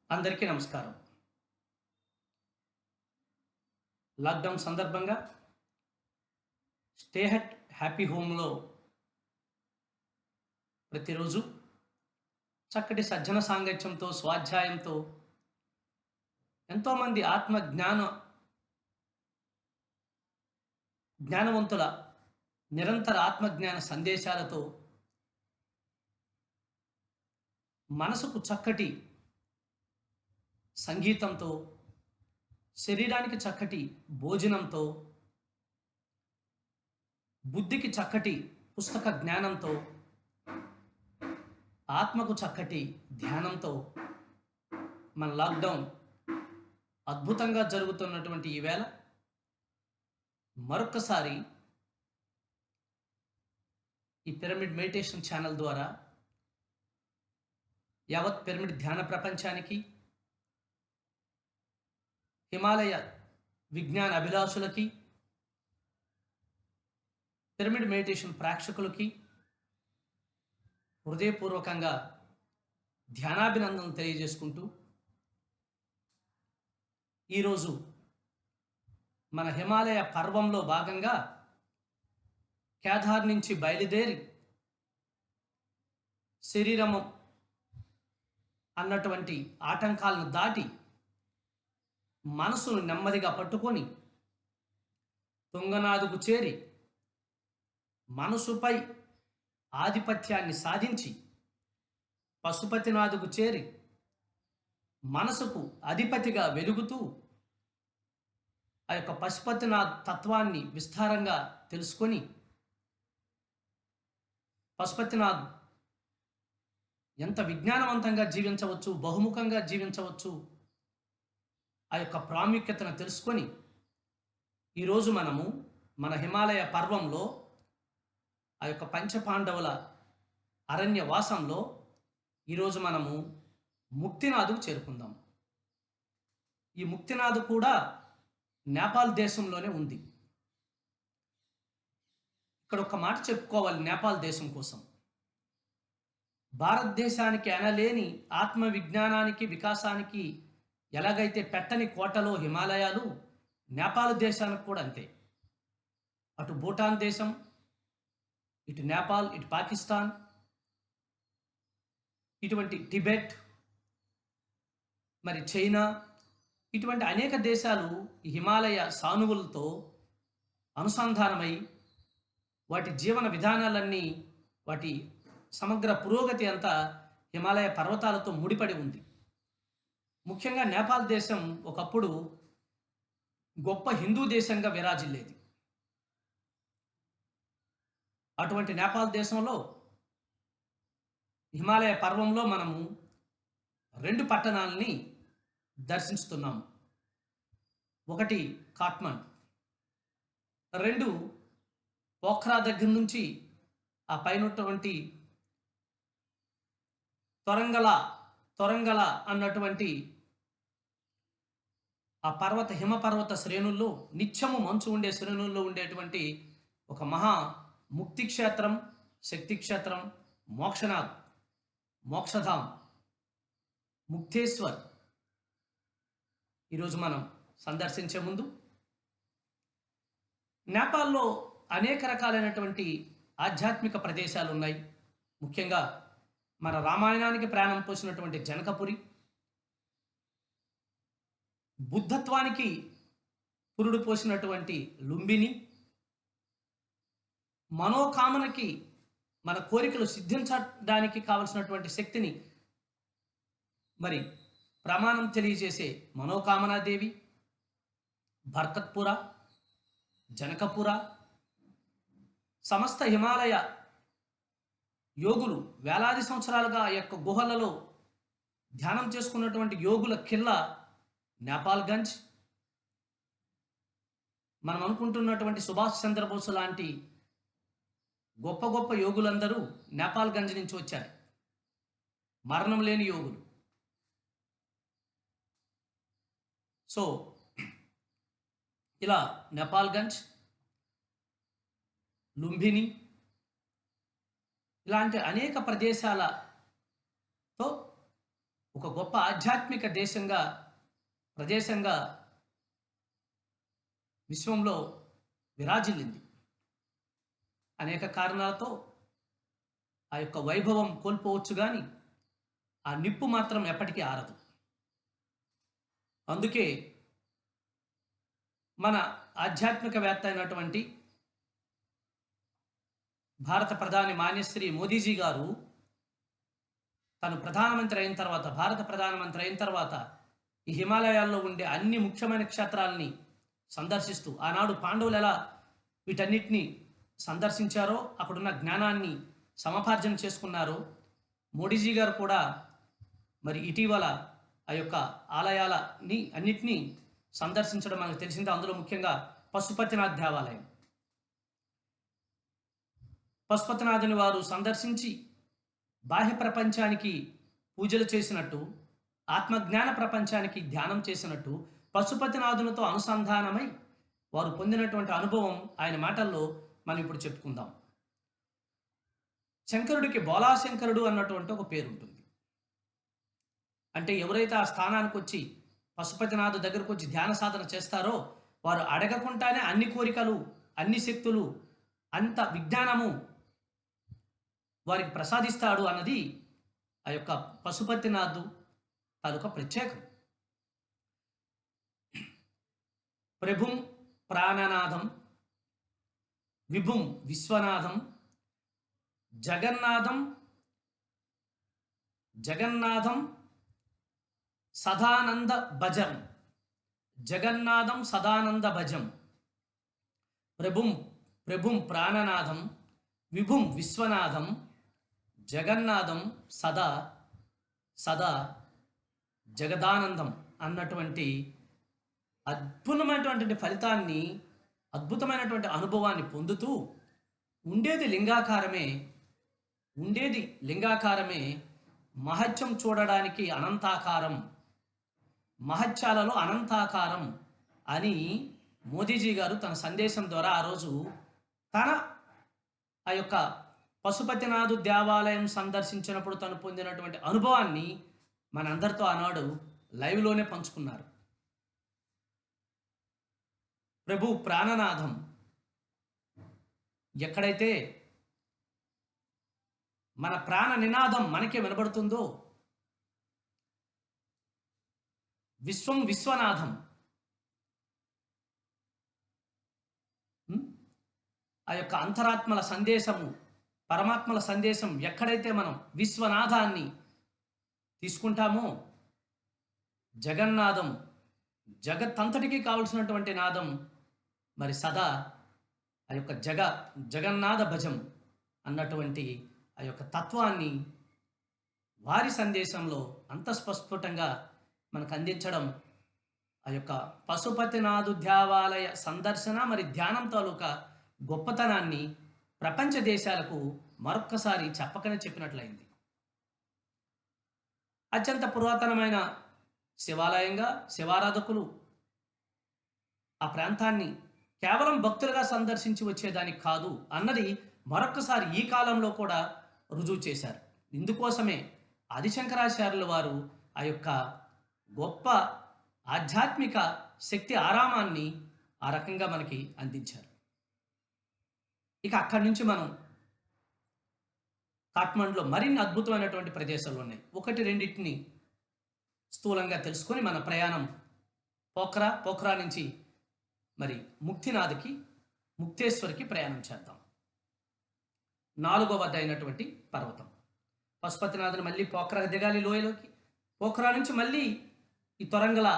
అందరికీ నమస్కారం. లాక్‌డౌన్ సందర్భంగా స్టే అట్ హ్యాపీ హోమ్‌లో ప్రతిరోజు చక్కటి సజ్జన సాంగత్యంతో, స్వాధ్యాయంతో ఎంతోమంది జ్ఞానవంతుల నిరంతర ఆత్మజ్ఞాన సందేశాలతో మనసుకు చక్కటి సంగీతంతో, శరీరానికి చక్కటి భోజనంతో, బుద్ధికి చక్కటి పుస్తక జ్ఞానంతో, ఆత్మకు చక్కటి ధ్యానంతో మన లాక్‌డౌన్ అద్భుతంగా జరుగుతున్నటువంటి ఈ వేళ మరొక్కసారి ఈ పిరమిడ్ మెడిటేషన్ ఛానల్ ద్వారా యావత్ పిరమిడ్ ధ్యాన ప్రపంచానికి, హిమాలయ విజ్ఞాన అభిలాషులకి, పిరమిడ్ మెడిటేషన్ ప్రేక్షకులకి హృదయపూర్వకంగా ధ్యానాభినందనలు తెలియజేసుకుంటూ, ఈరోజు మన హిమాలయ పర్వంలో భాగంగా కేదార్ నుంచి బయలుదేరి శరీరము అన్నటువంటి ఆటంకాలను దాటి మనసును నెమ్మదిగా పట్టుకొని తుంగనాదుకు చేరి మనసుపై ఆధిపత్యాన్ని సాధించి పశుపతినాథుకు చేరి మనసుకు అధిపతిగా వెలుగుతూ ఆ యొక్క పశుపతినాథ్ తత్వాన్ని విస్తారంగా తెలుసుకొని పశుపతినాథ్ ఎంత విజ్ఞానవంతంగా జీవించవచ్చు, బహుముఖంగా జీవించవచ్చు, ఆ యొక్క ప్రాముఖ్యతను తెలుసుకొని ఈరోజు మనము మన హిమాలయ పర్వంలో ఆ యొక్క పంచపాండవుల అరణ్యవాసంలో ఈరోజు మనము ముక్తినాథుకు చేరుకుందాం. ఈ ముక్తినాథ్ కూడా నేపాల్ దేశంలోనే ఉంది. ఇక్కడ ఒక మాట చెప్పుకోవాలి నేపాల్ దేశం కోసం. భారతదేశానికి అనలేని ఆత్మ విజ్ఞానానికి, వికాసానికి ఎలాగైతే పెట్టని కోటలో హిమాలయాలు, నేపాల్ దేశానికి కూడా అంతే. అటు భూటాన్ దేశం, ఇటు నేపాల్, ఇటు పాకిస్తాన్, ఇటువంటి టిబెట్, మరి చైనా, ఇటువంటి అనేక దేశాలు ఈ హిమాలయ సానువులతో అనుసంధానమై వాటి జీవన విధానాలన్నీ, వాటి సమగ్ర పురోగతి అంతా హిమాలయ పర్వతాలతో ముడిపడి ఉంది. ముఖ్యంగా నేపాల్ దేశం ఒకప్పుడు గొప్ప హిందూ దేశంగా విరాజిల్లేది. అటువంటి నేపాల్ దేశంలో హిమాలయ పర్వంలో మనము 2 పట్టణాలని దర్శించుతున్నాము. ఒకటి కాట్మండ్, 2 పోఖ్రా దగ్గర నుంచి ఆ పైనటువంటి తొరంగల అన్నటువంటి ఆ హిమపర్వత శ్రేణుల్లో, నిత్యము మంచు ఉండే శ్రేణుల్లో ఉండేటువంటి ఒక మహా ముక్తి క్షేత్రం, శక్తి క్షేత్రం, మోక్షనాథ్, మోక్షధామ్, ముక్తేశ్వర్ ఈరోజు మనం సందర్శించే ముందు నేపాల్లో అనేక రకాలైనటువంటి ఆధ్యాత్మిక ప్రదేశాలు ఉన్నాయి. ముఖ్యంగా మన రామాయణానికి ప్రాణం పోసినటువంటి జనకపురి, బుద్ధత్వానికి పురుడు పోసినటువంటి లుంబిని, మనోకామనకి, మన కోరికలు సిద్ధించడానికి కావలసినటువంటి శక్తిని మరి ప్రమాణం తెలియజేసే మనోకామనాదేవి, బర్కత్పుర, జనకపుర, సమస్త హిమాలయ యోగులు వేలాది సంవత్సరాలుగా ఆ యొక్క గుహలలో ధ్యానం చేసుకున్నటువంటి యోగుల కిల్ల నేపాల్గంజ్, మనం అనుకుంటున్నటువంటి సుభాష్ చంద్రబోస్ లాంటి గొప్ప గొప్ప యోగులందరూ నేపాల్గంజ్ నుంచి వచ్చారు. మరణం లేని యోగులు. సో ఇలా నేపాల్గంజ్, లుంబిని ఇలాంటి అనేక ప్రదేశాలతో ఒక గొప్ప ఆధ్యాత్మిక దేశంగా, ప్రదేశంగా విశ్వంలో విరాజిల్లింది. అనేక కారణాలతో ఆ యొక్క వైభవం కోల్పోవచ్చు కానీ ఆ నిప్పు మాత్రం ఎప్పటికీ ఆరదు. అందుకే మన ఆధ్యాత్మికవేత్త అయినటువంటి భారత ప్రధాని మాన్యశ్రీ మోదీజీ గారు తను ప్రధానమంత్రి అయిన తర్వాత, భారత ప్రధానమంత్రి అయిన తర్వాత ఈ హిమాలయాల్లో ఉండే అన్ని ముఖ్యమైన క్షేత్రాలని సందర్శిస్తూ, ఆనాడు పాండవులు ఎలా వీటన్నిటిని సందర్శించారో, అక్కడున్న జ్ఞానాన్ని సమపార్జన చేసుకున్నారో, మోడీజీ గారు కూడా మరి ఇటీవల ఆ యొక్క ఆలయాలని అన్నిటినీ సందర్శించడం మనకు తెలిసిందే. అందులో ముఖ్యంగా పశుపతినాథ్ దేవాలయం, పశుపతినాథుని వారు సందర్శించి బాహ్య ప్రపంచానికి పూజలు చేసినట్టు, ఆత్మజ్ఞాన ప్రపంచానికి ధ్యానం చేసినట్టు పశుపతినాథునితో అనుసంధానమై వారు పొందినటువంటి అనుభవం ఆయన మాటల్లో మనం ఇప్పుడు చెప్పుకుందాం. శంకరుడికి బోలాశంకరుడు అన్నటువంటి ఒక పేరు ఉంటుంది. అంటే ఎవరైతే ఆ స్థానానికి వచ్చి పశుపతినాథు దగ్గరకు వచ్చి ధ్యాన సాధన చేస్తారో వారు అడగకుండానే అన్ని కోరికలు, అన్ని శక్తులు, అంత విజ్ఞానము వారికి ప్రసాదిస్తాడు అన్నది ఆ యొక్క పశుపతినాథు తాలూకా ప్రత్యేకం. ప్రభుం ప్రాణనాథం, విభుం విశ్వనాథం, జగన్నాథం సదానంద భజం, జగన్నాథం సదానంద భజం, ప్రభుం ప్రాణనాథం, విభుం విశ్వనాథం, జగన్నాథం సదా జగదానందం అన్నటువంటి అద్భుతమైనటువంటి ఫలితాన్ని, అద్భుతమైనటువంటి అనుభవాన్ని పొందుతూ ఉండేది లింగాకారమే, మహత్యం చూడడానికి అనంతాకారం, మహత్యాలలో అనంతాకారం అని మోదీజీ గారు తన సందేశం ద్వారా ఆ రోజు తన ఆ యొక్క పశుపతినాథు దేవాలయం సందర్శించినప్పుడు తను పొందినటువంటి అనుభవాన్ని మనందరితో ఆనాడు లైవ్లోనే పంచుకున్నారు. ప్రభు ప్రాణనాథం, ఎక్కడైతే మన ప్రాణ నినాదం మనకే వినబడుతుందో, విశ్వం విశ్వనాథం, ఆ యొక్క అంతరాత్మల సందేశము, పరమాత్మల సందేశం ఎక్కడైతే మనం విశ్వనాథాన్ని తీసుకుంటామో, జగన్నాథం, జగత్తంతటికీ కావలసినటువంటి నాదం, మరి సదా ఆ యొక్క జగన్నాథ భజం అన్నటువంటి ఆ యొక్క తత్వాన్ని వారి సందేశంలో అంతఃస్ఫుటంగా మనకు అందించడం ఆ యొక్క పశుపతినాథు దేవాలయ సందర్శన మరి ధ్యానం తాలూకా గొప్పతనాన్ని ప్రపంచ దేశాలకు మరొక్కసారి చెప్పకనే చెప్పినట్లయింది. అత్యంత పురాతనమైన శివాలయంగా శివారాధకులు ఆ ప్రాంతాన్ని కేవలం భక్తులుగా సందర్శించి వచ్చేదానికి కాదు అన్నది మరొక్కసారి ఈ కాలంలో కూడా రుజువు చేశారు. ఇందుకోసమే ఆదిశంకరాచార్యుల వారు ఆ యొక్క గొప్ప ఆధ్యాత్మిక శక్తి ఆరామాన్ని ఆ రకంగా మనకి అందించారు. ఇక అక్కడి నుంచి మనం కాఠ్మండులో మరిన్ని అద్భుతమైనటువంటి ప్రదేశాలు ఉన్నాయి. ఒకటి రెండింటిని స్థూలంగా తెలుసుకొని మన ప్రయాణం పోఖ్రా నుంచి మరి ముక్తేశ్వర్కి ప్రయాణం చేద్దాం. 4వ అయినటువంటి పర్వతం పశుపతినాథుని మళ్ళీ పోఖ్రా దిగాలి లోయలోకి. పోఖ్రా నుంచి మళ్ళీ ఈ తొరంగల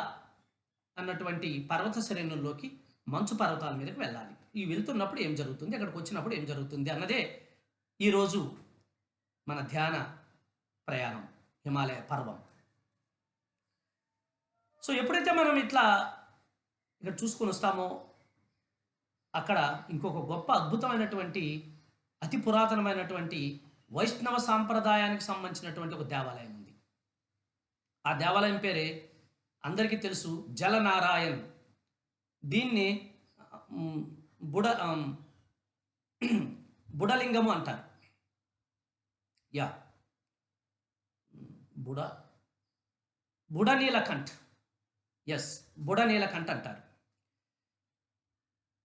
అన్నటువంటి పర్వత శ్రేణుల్లోకి, మంచు పర్వతాల మీదకి వెళ్ళాలి. ఈ వెళ్తున్నప్పుడు ఏం జరుగుతుంది, అక్కడికి వచ్చినప్పుడు ఏం జరుగుతుంది అన్నదే ఈరోజు మన ధ్యాన ప్రయాణం, హిమాలయ పర్వం. సో ఎప్పుడైతే మనం ఇట్లా ఇక్కడ చూసుకొని వస్తామో అక్కడ ఇంకొక గొప్ప అద్భుతమైనటువంటి అతి పురాతనమైనటువంటి వైష్ణవ సాంప్రదాయానికి సంబంధించినటువంటి ఒక దేవాలయం ఉంది. ఆ దేవాలయం పేరే అందరికీ తెలుసు, జలనారాయణ్. దీన్ని బుడలింగము అంటారు. బుడ బుడనీలకంఠ్. యెస్. బుడనీలకంఠ్ అంటారు.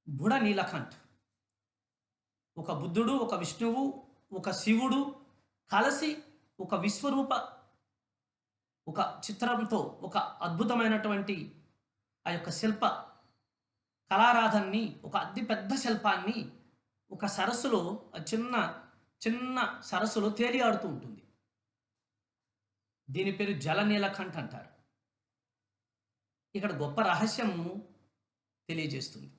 బుడనీలకంఠ్. ఒక బుద్ధుడు, ఒక విష్ణువు, ఒక శివుడు కలిసి ఒక విశ్వరూప ఒక చిత్రంతో ఒక అద్భుతమైనటువంటి ఆ యొక్క శిల్ప కళారాధనని, ఒక అతి పెద్ద శిల్పాన్ని ఒక సరస్సులో చిన్న చిన్న సరస్సులో తేలియాడుతూ ఉంటుంది. దీని పేరు జలనీలకంఠ్ అంటారు. ఇక్కడ గొప్ప రహస్యము తెలియజేస్తుంది.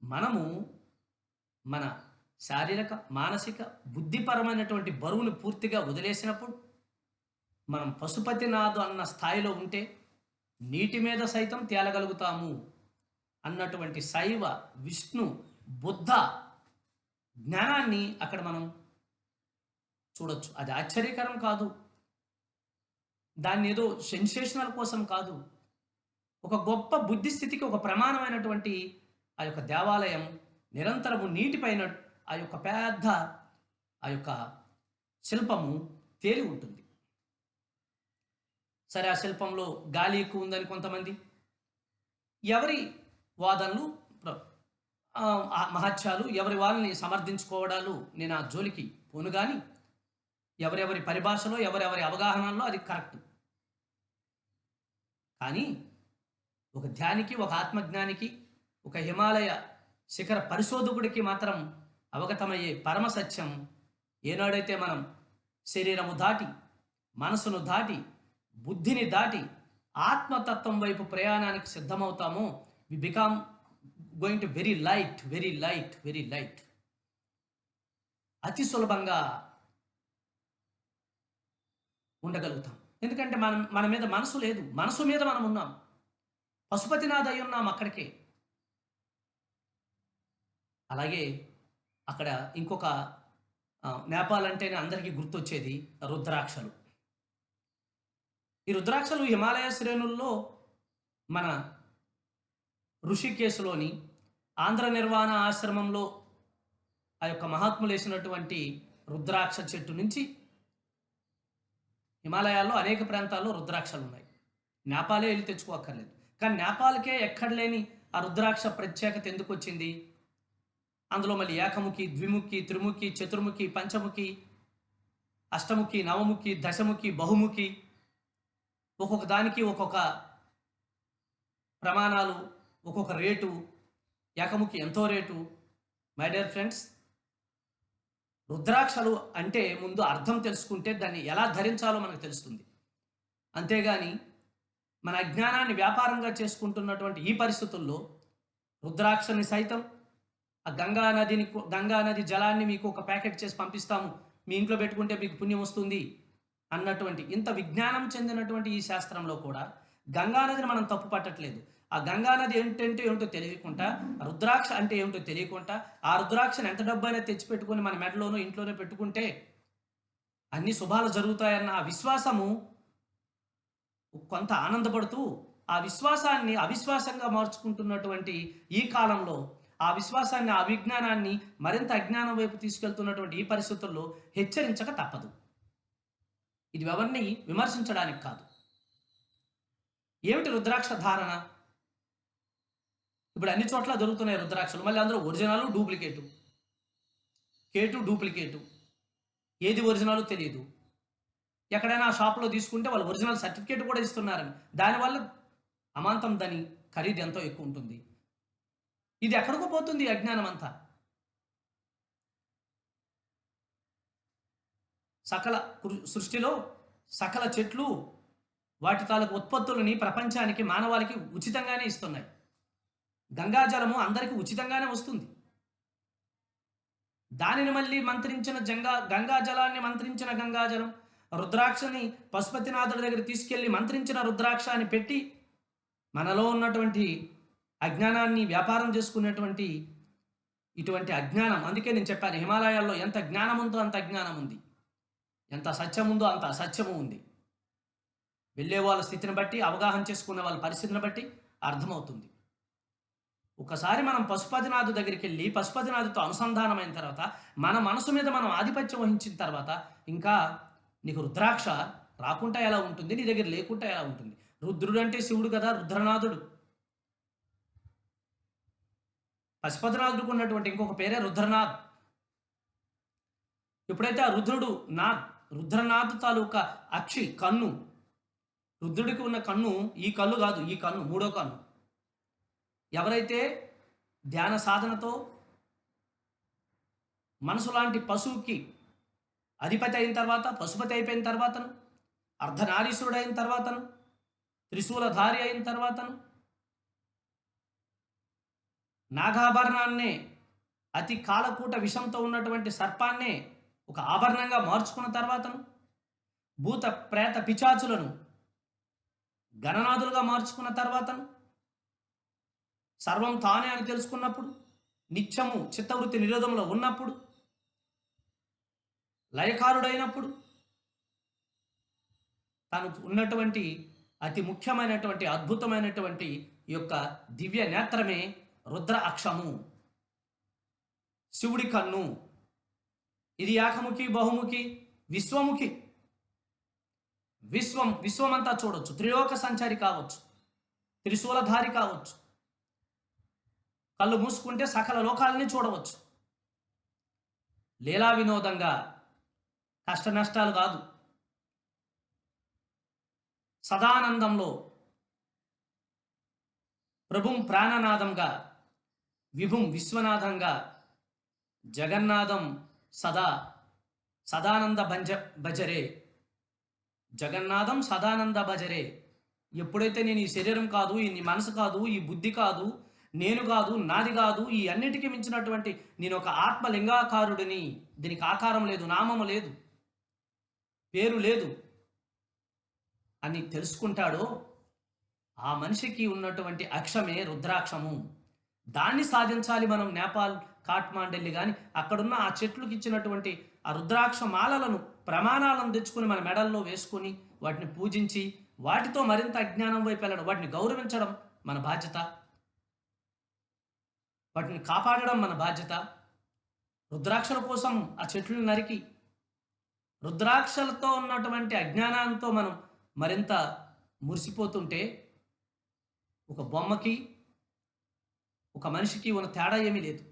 మనము మన శారీరక, మానసిక, బుద్ధిపరమైనటువంటి బరువును పూర్తిగా వదిలేసినప్పుడు మనం పశుపతినాథు అన్న స్థాయిలో ఉంటే నీటి మీద సైతం తేలగలుగుతాము అన్నటువంటి శైవ, విష్ణు, బుద్ధ జ్ఞానాన్ని అక్కడ మనం చూడొచ్చు. అది ఆశ్చర్యకరం కాదు. దాన్ని ఏదో సెన్సేషనల్ కోసం కాదు. ఒక గొప్ప బుద్ధి స్థితికి ఒక ప్రమాణమైనటువంటి ఆ యొక్క దేవాలయం నిరంతరము నీటిపైన ఆ యొక్క పెద్ద ఆ యొక్క శిల్పము తేలి ఉంటుంది. సరే, ఆ శిల్పంలో గాలి ఎక్కువ ఉందని కొంతమంది, ఎవరి వాదనలు, మహత్యాలు, ఎవరి వాళ్ళని సమర్థించుకోవడాలు నేను ఆ జోలికి పోను. కానీ ఎవరెవరి పరిభాషలో, ఎవరెవరి అవగాహనలో అది కరెక్ట్. కానీ ఒక ధ్యానికి, ఒక ఆత్మజ్ఞానికి, ఒక హిమాలయ శిఖర పరిశోధకుడికి మాత్రం అవగతమయ్యే పరమ సత్యం, ఏనాడైతే మనం శరీరము దాటి, మనసును దాటి, బుద్ధిని దాటి ఆత్మతత్వం వైపు ప్రయాణానికి సిద్ధమవుతామో, we become going to very light, very light, very light. అతి సులభంగా ఉండగలుగుతాం. ఎందుకంటే మన మీద మనసు లేదు. మనసు మీద మనం ఉన్నాం. పశుపతినాథ్ అయి ఉన్నాం అక్కడికే. అలాగే అక్కడ ఇంకొక నేపాల్ అంటేనే అందరికీ గుర్తొచ్చేది రుద్రాక్షలు. ఈ రుద్రాక్షలు హిమాలయ శ్రేణుల్లో మన ఋషికేశ్లోని ఆంధ్ర నిర్వాణ ఆశ్రమంలో ఆ యొక్క మహాత్ములు వేసినటువంటి రుద్రాక్ష చెట్టు నుంచి హిమాలయాల్లో అనేక ప్రాంతాల్లో రుద్రాక్షలు ఉన్నాయి. నేపాలే వెళ్ళి తెచ్చుకోక్కర్లేదు. కానీ నేపాల్కే ఎక్కడ లేని ఆ రుద్రాక్ష ప్రత్యేకత ఎందుకు వచ్చింది? అందులో మళ్ళీ ఏకముఖి, ద్విముఖి, త్రిముఖి, చతుర్ముఖి, పంచముఖి, అష్టముఖి, నవముఖి, దశముఖి, బహుముఖి, ఒక్కొక్క దానికి ఒక్కొక్క ప్రమాణాలు, ఒక్కొక్క రేటు. ఏకముఖి ఎంతో రేటు. మై డియర్ ఫ్రెండ్స్, రుద్రాక్షలు అంటే ముందు అర్థం తెలుసుకుంటే దాన్ని ఎలా ధరించాలో మనకు తెలుస్తుంది. అంతేగాని మన అజ్ఞానాన్ని వ్యాపారంగా చేసుకుంటున్నటువంటి ఈ పరిస్థితుల్లో రుద్రాక్షని సైతం ఆ గంగా నది జలాన్ని మీకు ఒక ప్యాకెట్ చేసి పంపిస్తాము, మీ ఇంట్లో పెట్టుకుంటే మీకు పుణ్యం వస్తుంది అన్నటువంటి ఇంత విజ్ఞానం చెందినటువంటి ఈ శాస్త్రంలో కూడా గంగానదిని మనం తప్పు పట్టట్లేదు. ఆ గంగానది ఏంటంటే ఏమిటో తెలియకుండా, రుద్రాక్ష అంటే ఏమిటో తెలియకుండా, ఆ రుద్రాక్షను ఎంత డబ్బైనా తెచ్చిపెట్టుకొని మన మెడలోనో ఇంట్లోనే పెట్టుకుంటే అన్ని శుభాలు జరుగుతాయన్న ఆ విశ్వాసము కొంత ఆనందపడుతూ ఆ విశ్వాసాన్ని అవిశ్వాసంగా మార్చుకుంటున్నటువంటి ఈ కాలంలో ఆ విశ్వాసాన్ని, ఆ విజ్ఞానాన్ని మరింత అజ్ఞానం వైపు తీసుకెళ్తున్నటువంటి ఈ పరిస్థితుల్లో హెచ్చరించక తప్పదు. ఇది ఎవరిని విమర్శించడానికి కాదు. ఏమిటి రుద్రాక్ష ధారణ? ఇప్పుడు అన్ని చోట్ల దొరుకుతున్నాయి రుద్రాక్షలు. మళ్ళీ అందరూ ఒరిజినల్, డూప్లికేటు, కేటు, డూప్లికేటు, ఏది ఒరిజినల్ తెలియదు. ఎక్కడైనా ఆ షాప్లో తీసుకుంటే వాళ్ళు ఒరిజినల్ సర్టిఫికేట్ కూడా ఇస్తున్నారని, దానివల్ల అమాంతం దాని ఖరీదు ఎంతో ఎక్కువ ఉంటుంది. ఇది ఎక్కడికో పోతుంది అజ్ఞానం అంతా. సకల సృష్టిలో సకల చెట్లు వాటి తాలూకు ఉత్పత్తులని ప్రపంచానికి, మానవాళికి ఉచితంగానే ఇస్తున్నాయి. గంగాజలము అందరికీ ఉచితంగానే వస్తుంది. దానిని మళ్ళీ మంత్రించిన గంగాజలాన్ని మంత్రించిన గంగాజలం, రుద్రాక్షని పశుపతినాథుడి దగ్గర తీసుకెళ్లి మంత్రించిన రుద్రాక్ష అని పెట్టి మనలో ఉన్నటువంటి అజ్ఞానాన్ని వ్యాపారం చేసుకునేటువంటి ఇటువంటి అజ్ఞానం. అందుకే నేను చెప్పాను, హిమాలయాల్లో ఎంత జ్ఞానం ఉందో అంత అజ్ఞానం ఉంది, ఎంత సత్యం ఉందో అంత అసత్యము ఉంది. వెళ్ళే వాళ్ళ స్థితిని బట్టి, అవగాహన చేసుకునే వాళ్ళ పరిస్థితిని బట్టి అర్థమవుతుంది. ఒకసారి మనం పశుపతినాథు దగ్గరికి వెళ్ళి పశుపతినాథుతో అనుసంధానమైన తర్వాత, మన మనసు మీద మనం ఆధిపత్యం వహించిన తర్వాత, ఇంకా నీకు రుద్రాక్ష రాకుంటా ఎలా ఉంటుంది, నీ దగ్గర లేకుంటా ఎలా ఉంటుంది? రుద్రుడు అంటే శివుడు కదా, రుద్రనాథుడు. పశుపతినాథుడికి ఉన్నటువంటి ఇంకొక పేరే రుద్రనాథ్. ఎప్పుడైతే ఆ రుద్రుడు రుద్రనాథ్ తాలూకా అక్షి కన్ను, రుద్రుడికి ఉన్న కన్ను ఈ కళ్ళు కాదు, ఈ కన్ను మూడో కన్ను. ఎవరైతే ధ్యాన సాధనతో మనసు లాంటి పశువుకి అధిపతి అయిన తర్వాత, పశుపతి అయిపోయిన తర్వాతను, అర్ధనారీశ్వరుడు అయిన తర్వాతను, త్రిశూలధారి అయిన తర్వాతను, నాగాభరణాన్నే, అతి కాలకూట విషంతో ఉన్నటువంటి సర్పాన్నే ఒక ఆభరణంగా మార్చుకున్న తర్వాతను, భూత ప్రేత పిచాచులను గణనాథులుగా మార్చుకున్న తర్వాతను, సర్వం తానే అని తెలుసుకున్నప్పుడు, నిత్యము చిత్తవృత్తి నిరోధంలో ఉన్నప్పుడు, లయకారుడైనప్పుడు, తాను ఉన్నటువంటి అతి ముఖ్యమైనటువంటి అద్భుతమైనటువంటి ఈ యొక్క దివ్య నేత్రమే రుద్ర అక్షము, శివుడి కన్ను. ఇది ఏకముఖి, బహుముఖి, విశ్వముఖి. విశ్వమంతా చూడొచ్చు, త్రిలోక సంచారి కావచ్చు, త్రిశూలధారి కావచ్చు. కళ్ళు మూసుకుంటే సకల లోకాలని చూడవచ్చు. లీలా వినోదంగా, కష్ట నష్టాలు కాదు, సదానందంలో ప్రభుం ప్రాణనాదంగా, విభుం విశ్వనాథంగా, జగన్నాథం సదానంద భజరే, జగన్నాథం సదానంద భజరే. ఎప్పుడైతే నేను ఈ శరీరం కాదు, ఈ మనసు కాదు, ఈ బుద్ధి కాదు, నేను కాదు, నాది కాదు, ఈ అన్నిటికీ మించినటువంటి నేను ఒక ఆత్మలింగాకారుడిని, దీనికి ఆకారం లేదు, నామము లేదు, పేరు లేదు అని తెలుసుకుంటాడో ఆ మనిషికి ఉన్నటువంటి అక్షమే రుద్రాక్షము. దాన్ని సాధించాలి మనం. నేపాల్, కాట్మాండెల్లి కానీ అక్కడున్న ఆ చెట్లకు ఇచ్చినటువంటి ఆ రుద్రాక్ష మాలలను, ప్రమాణాలను తెచ్చుకొని మన మెడల్లో వేసుకొని వాటిని పూజించి వాటితో మరింత అజ్ఞానం వైపు వెళ్ళడం, వాటిని గౌరవించడం మన బాధ్యత, వాటిని కాపాడడం మన బాధ్యత. రుద్రాక్షల కోసం ఆ చెట్లను నరికి రుద్రాక్షలతో ఉన్నటువంటి అజ్ఞానంతో మనం మరింత మురిసిపోతుంటే ఒక బొమ్మకి ఒక మనిషికి ఉన్న తేడా ఏమీ లేదు.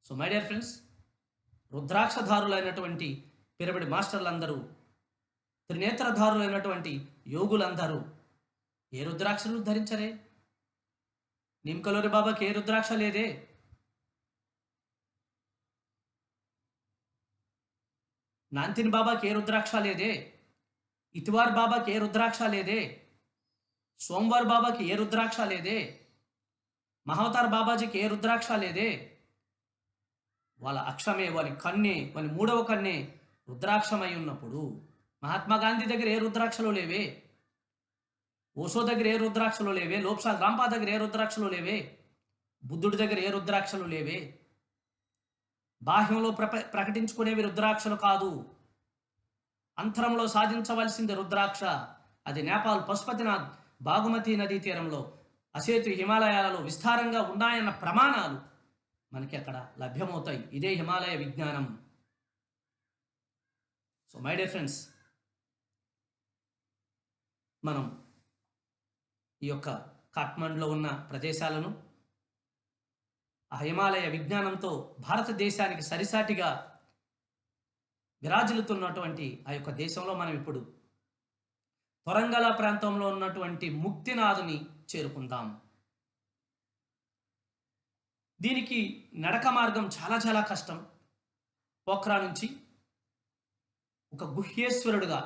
సో మై డియర్ ఫ్రెండ్స్, రుద్రాక్షధారులైనటువంటి పిరమిడ్ మాస్టర్లందరూ, త్రినేత్రధారులైనటువంటి యోగులందరూ ఏ రుద్రాక్షలు ధరించరే? నిమ్కలోరి బాబాకి ఏ రుద్రాక్ష లేదే? నాంతిని బాబాకి ఏ రుద్రాక్ష లేదే? ఇతివార్ బాబాకి ఏ రుద్రాక్ష లేదే? సోమవార్ బాబాకి ఏ రుద్రాక్ష లేదే? మహావతార్ బాబాజీకి ఏ రుద్రాక్ష లేదే? వాళ్ళ అక్షమే, వారి కన్నే, వారి మూడవ కన్నే రుద్రాక్షమై ఉన్నప్పుడు మహాత్మా గాంధీ దగ్గర ఏ రుద్రాక్షలు లేవే? ఓషో దగ్గర ఏ రుద్రాక్షలు లేవే? లోప్సాల్ రాంపా దగ్గర ఏ రుద్రాక్షలు లేవే? బుద్ధుడి దగ్గర ఏ రుద్రాక్షలు లేవే? బాహ్యంలో ప్రకటించుకునేవి రుద్రాక్షలు కాదు, అంతరంలో సాధించవలసింది రుద్రాక్ష. అది నేపాల్ పశుపతినాథ్ బాగుమతి నదీ తీరంలో, అసేతు హిమాలయాలలో విస్తారంగా ఉన్నాయన్న ప్రమాణాలు మనకి అక్కడ లభ్యమవుతాయి. ఇదే హిమాలయ విజ్ఞానం. సో మై డియర్ ఫ్రెండ్స్, మనం ఈ యొక్క కాట్మండ్లో ఉన్న ప్రదేశాలను ఆ హిమాలయ విజ్ఞానంతో భారతదేశానికి సరిసాటిగా విరాజిల్లుతున్నటువంటి ఆ యొక్క దేశంలో మనం ఇప్పుడు తొరంగల ప్రాంతంలో ఉన్నటువంటి ముక్తినాథుని చేరుకుందాం. దీనికి నడక మార్గం చాలా చాలా కష్టం. పోఖ్రా నుంచి ఒక గుహ్యేశ్వరుడుగా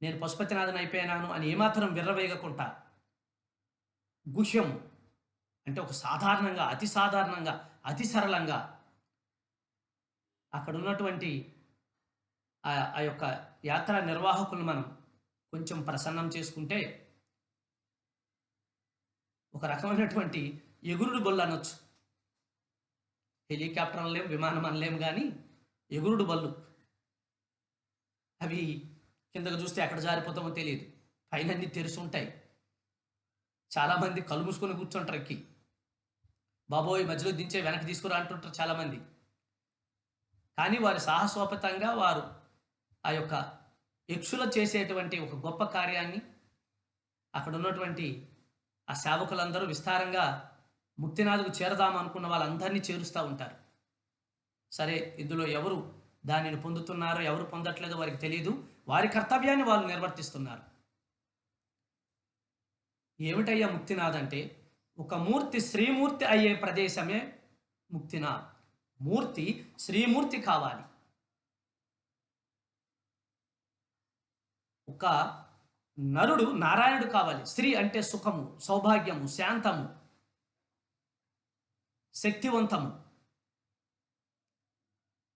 నేను పశుపతినాథుని అయిపోయినాను అని ఏమాత్రం విర్రవేగకుండా, గుహ్యం అంటే ఒక సాధారణంగా, అతి సాధారణంగా, అతి సరళంగా అక్కడ ఉన్నటువంటి ఆ యొక్క యాత్రా నిర్వాహకులను మనం కొంచెం ప్రసన్నం చేసుకుంటే ఒక రకమైనటువంటి ఎగురుడు బళ్ళు అనొచ్చు. హెలికాప్టర్ అనలేం, విమానం అనలేం, కానీ ఎగురుడు బళ్ళు. అవి కిందకు చూస్తే ఎక్కడ జారిపోతామో తెలియదు, పైన అన్ని తెరిచి ఉంటాయి. చాలామంది కళ్ళు మూసుకొని కూర్చుంటారు ఎక్కి. బాబోయ్ మధ్యలో దించే వెనక్కి తీసుకురా అంటుంటారు చాలామంది. కానీ వారి సాహసోపతంగా వారు ఆ యొక్క యక్షుల చేసేటువంటి ఒక గొప్ప కార్యాన్ని అక్కడ ఉన్నటువంటి ఆ సేవకులందరూ విస్తారంగా ముక్తినాథుకు చేరదాం అనుకున్న వాళ్ళందరినీ చేరుస్తూ ఉంటారు. సరే, ఇందులో ఎవరు దానిని పొందుతున్నారో ఎవరు పొందట్లేదో వారికి తెలియదు. వారి కర్తవ్యాన్ని వాళ్ళు నిర్వర్తిస్తున్నారు. ఏమిటయ్యా ముక్తినాథ్ అంటే, ఒక మూర్తి శ్రీమూర్తి అయ్యే ప్రదేశమే ముక్తినాథ్. మూర్తి శ్రీమూర్తి కావాలి. ఒక నరుడు నారాయణుడు కావాలి. శ్రీ అంటే సుఖము, సౌభాగ్యము, శాంతము, శక్తివంతము.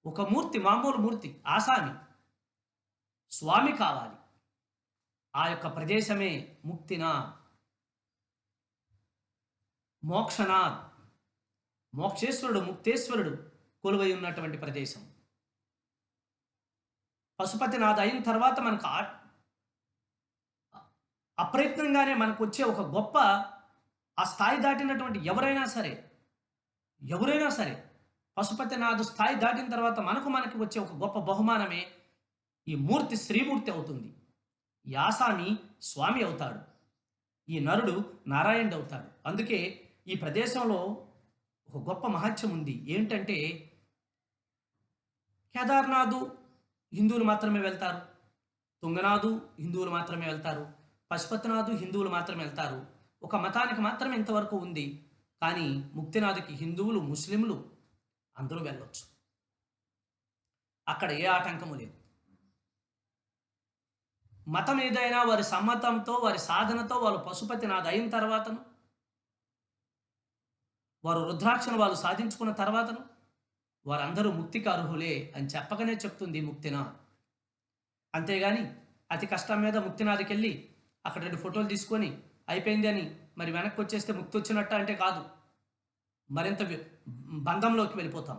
ఒక మూర్తి, మామూలు మూర్తి, ఆసామి, స్వామి కావాలి. ఆ యొక్క ప్రదేశమే ముక్తినాథ్, మోక్షనాథ్. మోక్షేశ్వరుడు, ముక్తేశ్వరుడు కొలువై ఉన్నటువంటి ప్రదేశం. పశుపతినాథ్ అయిన తర్వాత మనకు అప్రయత్నంగానే మనకు వచ్చే ఒక గొప్ప, ఆ స్థాయి దాటినటువంటి ఎవరైనా సరే పశుపతినాథ్ స్థాయి దాటిన తర్వాత మనకి వచ్చే ఒక గొప్ప బహుమానమే ఈ మూర్తి శ్రీమూర్తి అవుతుంది. ఈ ఆసామి స్వామి అవుతాడు, ఈ నరుడు నారాయణుడు అవుతాడు. అందుకే ఈ ప్రదేశంలో ఒక గొప్ప మహత్యం ఉంది. ఏంటంటే, కేదార్నాథు హిందువులు మాత్రమే వెళ్తారు, తుంగనాథు హిందువులు మాత్రమే వెళ్తారు, పశుపతినాథు హిందువులు మాత్రమే వెళ్తారు. ఒక మతానికి మాత్రమే ఇంతవరకు ఉంది. కానీ ముక్తినాథుకి హిందువులు, ముస్లింలు అందరూ వెళ్ళొచ్చు. అక్కడ ఏ ఆటంకము లేదు. మతం ఏదైనా వారి సమ్మతంతో, వారి సాధనతో వాళ్ళు పశుపతినాథ్ అయిన తర్వాతను, వారు రుద్రాక్షను వాళ్ళు సాధించుకున్న తర్వాతను వారందరూ ముక్తికి అర్హులే అని చెప్పకనే చెప్తుంది ముక్తినాథ్. అంతేగాని అతి కష్టం మీద ముక్తినాథ్కి వెళ్ళి అక్కడ 2 ఫోటోలు తీసుకొని అయిపోయింది అని మరి వెనక్కి వచ్చేస్తే ముక్తి వచ్చినట్ట అంటే కాదు. మరింత బంధంలోకి వెళ్ళిపోతాం.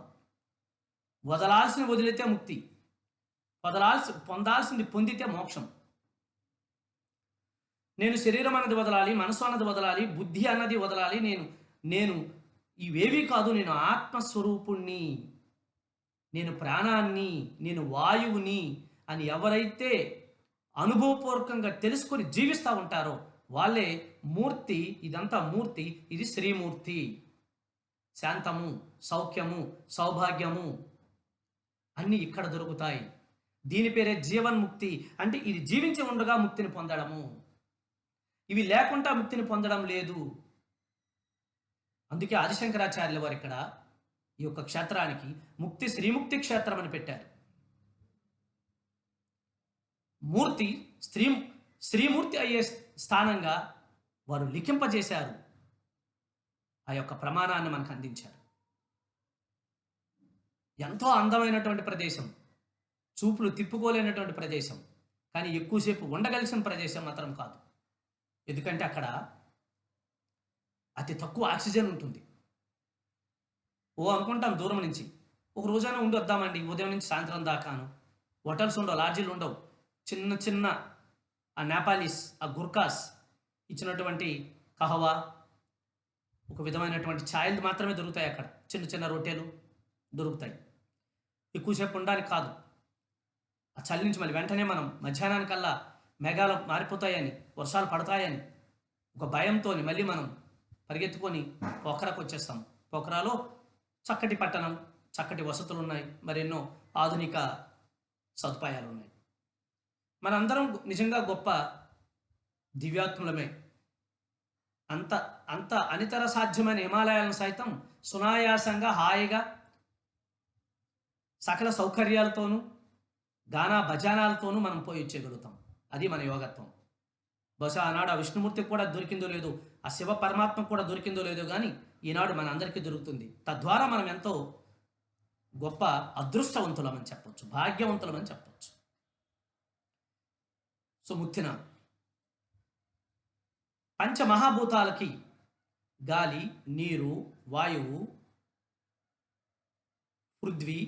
వదలాల్సింది వదిలితే ముక్తి, పొందాల్సింది పొందితే మోక్షం. నేను శరీరం అన్నది వదలాలి, మనసు అన్నది వదలాలి, బుద్ధి అన్నది వదలాలి. నేను ఇవేవీ కాదు, నేను ఆత్మస్వరూపుణ్ణి, నేను ప్రాణాన్ని, నేను వాయువుని అని ఎవరైతే అనుభవపూర్వకంగా తెలుసుకొని జీవిస్తూ ఉంటారో వాళ్ళే మూర్తి. ఇదంతా మూర్తి, ఇది శ్రీమూర్తి. శాంతము, సౌఖ్యము, సౌభాగ్యము అన్నీ ఇక్కడ దొరుకుతాయి. దీని పేరే జీవన్ముక్తి. అంటే ఇది జీవించి ఉండగా ముక్తిని పొందడము. ఇవి లేకుండా ముక్తిని పొందడం లేదు. అందుకే ఆదిశంకరాచార్యుల వారు ఇక్కడ ఈ యొక్క క్షేత్రానికి ముక్తి శ్రీముక్తి క్షేత్రం అని పెట్టారు. మూర్తి శ్రీమూర్తి అయ్యే స్థానంగా వారు లిఖింపజేశారు. ఆ యొక్క ప్రమాణాన్ని మనకు అందించారు. ఎంతో అందమైనటువంటి ప్రదేశం, చూపులు తిప్పుకోలేనటువంటి ప్రదేశం, కానీ ఎక్కువసేపు ఉండగలిసిన ప్రదేశం మాత్రం కాదు. ఎందుకంటే అక్కడ అతి తక్కువ ఆక్సిజన్ ఉంటుంది. అనుకుంటాం దూరం నుంచి ఒక రోజైనా ఉండి వద్దామండి, ఉదయం నుంచి సాయంత్రం దాకాను. హోటల్స్ ఉండవు, లాడ్జీలు ఉండవు. చిన్న ఆ నేపాలీస్, ఆ గుర్కాస్ ఇచ్చినటువంటి కహవా, ఒక విధమైనటువంటి ఛాయలు మాత్రమే దొరుకుతాయి అక్కడ. చిన్న రొట్టెలు దొరుకుతాయి. ఎక్కువసేపు ఉండడానికి కాదు. ఆ చలి నుంచి మళ్ళీ వెంటనే మనం మధ్యాహ్నానికల్లా మేఘాలు మారిపోతాయని, వర్షాలు పడతాయని ఒక భయంతో మళ్ళీ మనం పరిగెత్తుకొని పోఖరాకు వచ్చేస్తాం. పోఖరాలో చక్కటి పట్టణం, చక్కటి వసతులు ఉన్నాయి, మరెన్నో ఆధునిక సదుపాయాలు ఉన్నాయి. మనందరం నిజంగా గొప్ప దివ్యాత్ములమే. అంత అనితర సాధ్యమైన హిమాలయాలను సైతం సునాయాసంగా, హాయిగా, సకల సౌకర్యాలతోనూ, గానా భజానాలతోనూ మనం పోయి వచ్చేయగలుగుతాం. అది మన యోగత్వం. బహుశా ఆనాడు ఆ విష్ణుమూర్తికి కూడా దొరికిందో లేదో, ఆ శివ పరమాత్మకు కూడా దొరికిందో లేదో, కానీ ఈనాడు మన అందరికీ దొరుకుతుంది. తద్వారా మనం ఎంతో గొప్ప అదృష్టవంతులమని చెప్పవచ్చు, భాగ్యవంతులమని చెప్పవచ్చు. సో ముక్తినాథ్ పంచమహాభూతాలకి గాలి, నీరు, వాయువు, పృథ్వీ,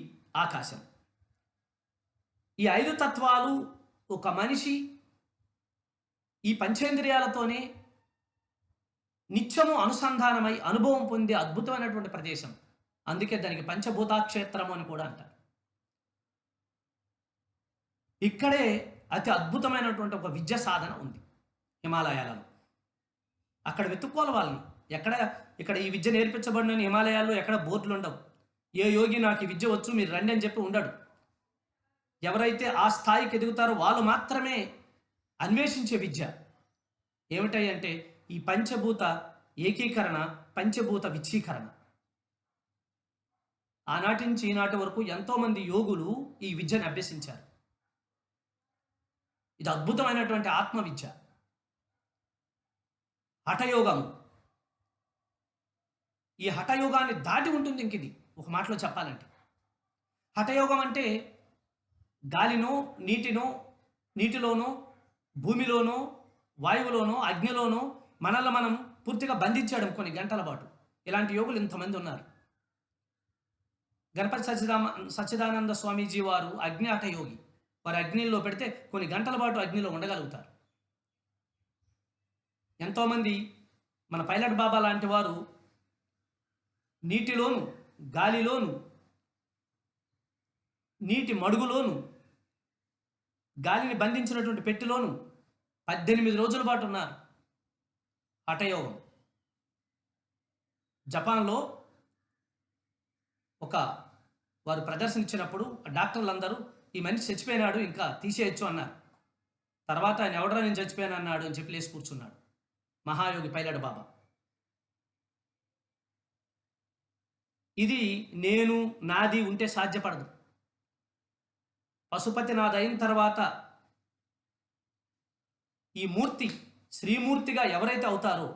ఆకాశం, ఈ 5 తత్వాలు ఒక మనిషి ఈ పంచేంద్రియాలతోనే నిత్యము అనుసంధానమై అనుభవం పొందే అద్భుతమైనటువంటి ప్రదేశం. అందుకే దానికి పంచభూతాక్షేత్రము అని కూడా అంటారు. ఇక్కడే అతి అద్భుతమైనటువంటి ఒక విద్య సాధన ఉంది హిమాలయాలలో. అక్కడ వెతుక్కోవాలి వాళ్ళని. ఇక్కడ ఈ విద్య నేర్పించబడిన హిమాలయాల్లో ఎక్కడ బోర్డులు ఉండవు. ఏ యోగి నాకు ఈ విద్య వచ్చు మీరు రండి అని చెప్పి ఉండడు. ఎవరైతే ఆ స్థాయికి ఎదుగుతారో వాళ్ళు మాత్రమే అన్వేషించే విద్య ఏమిటంటే ఈ పంచభూత ఏకీకరణ, పంచభూత విచ్చీకరణ. ఆనాటి నుంచి ఈనాటి వరకు ఎంతోమంది యోగులు ఈ విద్యను అభ్యసించారు. ఇది అద్భుతమైనటువంటి ఆత్మ విద్య. హఠయోగము, ఈ హఠయోగాన్ని దాటి ఉంటుంది ఇంక ఇది. ఒక మాటలో చెప్పాలంటే హఠయోగం అంటే గాలినో నీటిలోనో భూమిలోనో వాయువులోనో అగ్నిలోనో మనల్ని మనం పూర్తిగా బంధించడం కొన్ని గంటల పాటు. ఇలాంటి యోగులు ఇంతమంది ఉన్నారు. గణపతి సచ్చిదానంద స్వామీజీ వారు అగ్ని హఠయోగి. వారు అగ్నిలో పెడితే కొన్ని గంటల పాటు అగ్నిలో ఉండగలుగుతారు. ఎంతోమంది మన పైలట్ బాబా లాంటి వారు నీటిలోను, గాలిలోను, నీటి మడుగులోను, గాలిని బంధించినటువంటి పెట్టెలోను 18 రోజుల పాటు ఉన్నారు. హఠయోగం. జపాన్లో వారు ప్రదర్శన ఇచ్చినప్పుడు డాక్టర్లందరూ ఈ మనిషి చచ్చిపోయినాడు ఇంకా తీసేయచ్చు అన్నారు. తర్వాత ఆయన ఎవడరా నేను చచ్చిపోయాను అన్నాడు అని చెప్పి లేచి కూర్చున్నాడు మహాయోగి పైలట్ బాబా. ఇది నేను నాది ఉంటే సాధ్యపడదు. పశుపతి నాది అయిన తర్వాత ఈ మూర్తి శ్రీమూర్తిగా ఎవరైతే అవుతారో,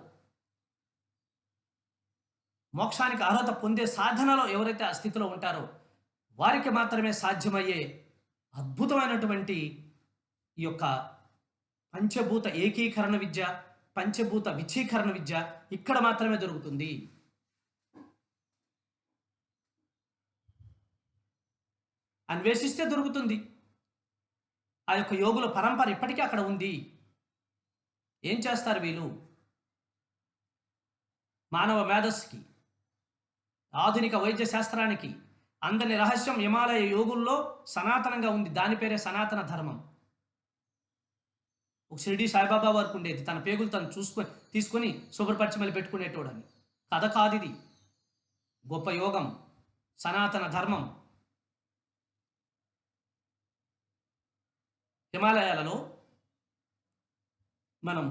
మోక్షానికి అర్హత పొందే సాధనలో ఎవరైతే ఆ స్థితిలో ఉంటారో వారికి మాత్రమే సాధ్యమయ్యే అద్భుతమైనటువంటి ఈ యొక్క పంచభూత ఏకీకరణ విద్య, పంచభూత విచ్చీకరణ విద్య ఇక్కడ మాత్రమే దొరుకుతుంది. అన్వేషిస్తే దొరుకుతుంది. ఆ యొక్క యోగుల పరంపర ఇప్పటికీ అక్కడ ఉంది. ఏం చేస్తారు వీళ్ళు? మానవ మేధస్సుకి, ఆధునిక వైద్య శాస్త్రానికి అందని రహస్యం హిమాలయ యోగుల్లో సనాతనంగా ఉంది. దాని పేరే సనాతన ధర్మం. ఒక షిరిడి సాయిబాబా వరకు ఉండేది. తన పేగులు తను తీసుకొని శుభ్రపరిచి మళ్ళీ పెట్టుకునేటోడని. కథ కాదు ఇది. గొప్ప యోగం, సనాతన ధర్మం. హిమాలయాలలో మనం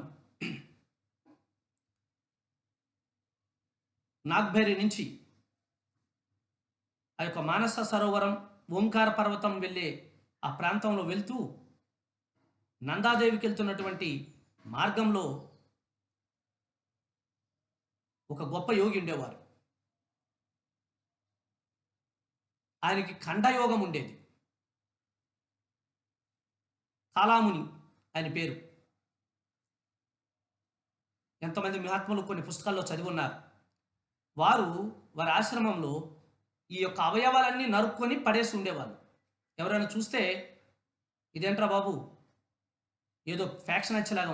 నాగ్బేరి నుంచి ఆ యొక్క మానస సరోవరం, ఓంకార పర్వతం వెళ్ళే ఆ ప్రాంతంలో వెళ్తూ నందాదేవికి వెళ్తున్నటువంటి మార్గంలో ఒక గొప్ప యోగి ఉండేవారు. ఆయనకి ఖండయోగం ఉండేది. కాలాముని ఆయన పేరు. ఎంతమంది మహాత్ములు కొన్ని పుస్తకాల్లో చదివి ఉన్నారు. వారి ఆశ్రమంలో ఈ యొక్క అవయవాలన్నీ నరుక్కొని పడేసి ఉండేవాళ్ళు. ఎవరైనా చూస్తే ఇదేంట్రా బాబు, ఏదో ఫ్యాక్షన్ వచ్చేలాగా